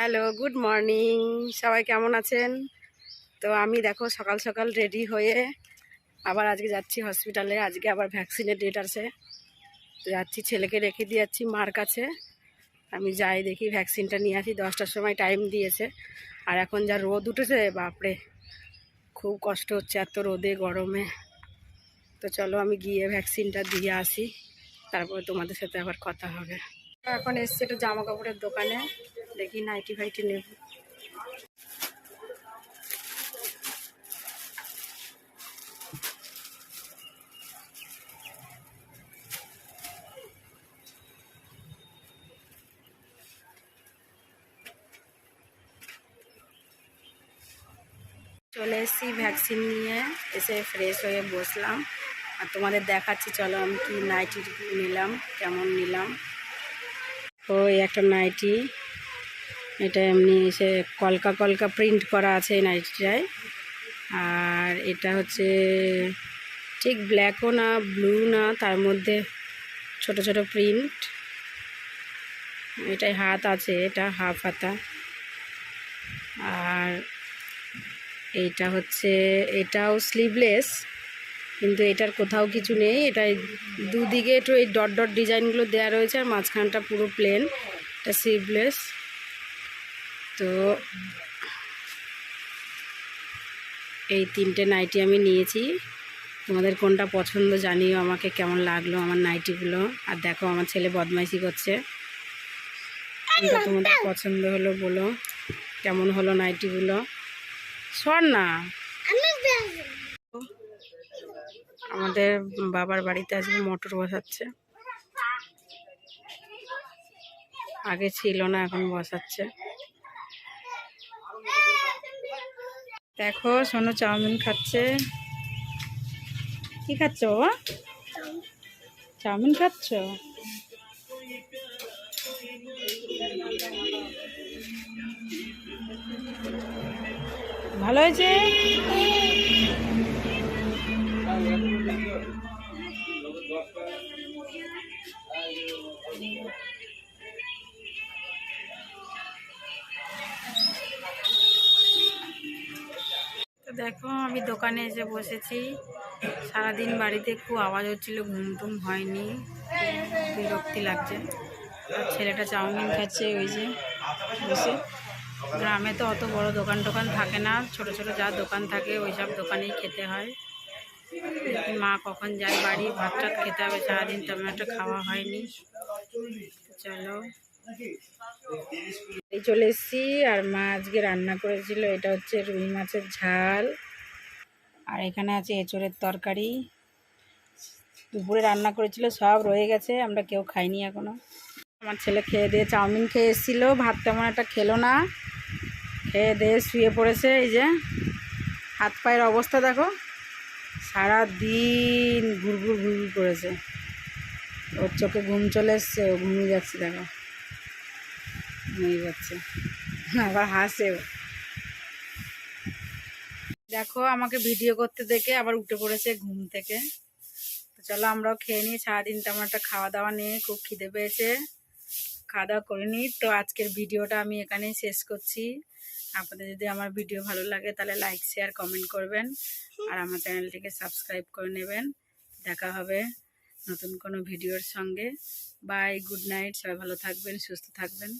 Hello, good morning. সবাই কেমন আছেন? তো আমি দেখো সকাল সকাল রেডি হয়ে আবার আজকে যাচ্ছি হসপিটালে। আজকে আবার ভ্যাকসিনের ডেট আছে, তো যাচ্ছি, ছেলেকে রেখে দিয়ে যাচ্ছি মার কাছে। আমি যাই দেখি ভ্যাকসিনটা নিয়ে আসি। 10টার সময় টাইম দিয়েছে, আর এখন যা রোদ উঠেছে বাপরে, খুব কষ্ট হচ্ছে এত রোদে গরমে। তো চলো আমি গিয়ে ভ্যাকসিনটা দিয়ে আসি, তারপরে তোমাদের সাথে আবার কথা হবে। এখন এসছে একটা জামা কাপড়ের দোকানে, দেখি নাইটি ফাইটি নেব। চলে এসেছি ভ্যাকসিন নিয়ে, এসে ফ্রেশ হয়ে বসলাম আর তোমাদের দেখাচ্ছি। চলো আমি কি নাইটি নিলাম, কেমন নিলাম। ওই একটা নাইটি, এটা এমনি এসে কলকা কলকা প্রিন্ট করা আছে এই নাইটিটায়। আর এটা হচ্ছে ঠিক ব্ল্যাকও না ব্লু না, তার মধ্যে ছোট ছোট প্রিন্ট। এটাই হাত আছে, এটা হাফ হাতা। আর এইটা হচ্ছে, এটাও স্লিভলেস, কিন্তু এটার কোথাও কিছু নেই। এটা দুদিকে একটু এই ডট ডট ডিজাইনগুলো দেওয়া রয়েছে, আর মাঝখানটা পুরো প্লেন। এটা স্লিভলেস। তো এই তিনটে নাইটি আমি নিয়েছি। তোমাদের কোনটা পছন্দ জানিও আমাকে, কেমন লাগলো আমার নাইটিগুলো। আর দেখো আমার ছেলে বদমাইশি করছে। কোনটা তোমাদের পছন্দ হলো বলো, কেমন হলো নাইটিগুলো। শোন না, আমাদের বাবার বাড়িতে আজকে মোটর বসাচ্ছে। আগে ছিল না, এখন বসাচ্ছে। দেখো সোনু চাউমিন খাচ্ছে। কি খাচ্ছ বাবা? চাউমিন খাচ্ছ? ভালো হয়েছে? তো দেখো আমি দোকানে এসে বসেছি। সারাদিন বাড়িতে খুব আওয়াজ হচ্ছিল, ঘুম টুম হয়নি, বিরক্তি লাগছে। আর ছেলেটা চাউমিন খাচ্ছে ওই যে বসে। গ্রামে তো অত বড় দোকান টোকান থাকে না, ছোট ছোট যা দোকান থাকে ওই সব দোকানেই খেতে হয়। মা কখন যায় বাড়ি, ভাত টাত খেতে হবে সারাদিন, তেমন একটা খাওয়া হয়নি। চলো এই চলে এসেছি। আর মা আজকে রান্না করেছিল, এটা হচ্ছে রুই মাছের ঝাল, আর এখানে আছে এঁচোড়ের তরকারি। দুপুরে রান্না করেছিল, সব রয়ে গেছে, আমরা কেউ খাইনি এখনো। আমার ছেলে খেয়ে দিয়ে চাউমিন খেয়ে এসেছিলো, ভাত তেমন একটা খেলো না, খেয়ে দিয়ে শুয়ে পড়েছে। এই যে হাত পায়ের অবস্থা দেখো, সারা দিন ঘুরঘুর ঘুরঘুর করেছে। ওর চোখে ঘুম চলে এসছে, ও ঘুমিয়ে যাচ্ছে, দেখো ঘুমিয়ে যাচ্ছে, আবার হাসেও। দেখো আমাকে ভিডিও করতে দেখে আবার উঠে পড়েছে ঘুম থেকে। তো চলো আমরাও খেয়ে নিই, সারাদিন তেমন একটা খাওয়া দাওয়া নিয়ে খুব খিদে পেয়েছে, খাওয়া দাওয়া করে নিই। তো আজকের ভিডিওটা আমি এখানেই শেষ করছি। আপনাদের যদি আমার ভিডিও ভালো লাগে তাহলে লাইক শেয়ার কমেন্ট করবেন, আর আমার চ্যানেলটিকে সাবস্ক্রাইব করে নেবেন। দেখা হবে নতুন কোনো ভিডিওর সঙ্গে। বাই, গুড নাইট, সবাই ভালো থাকবেন, সুস্থ থাকবেন।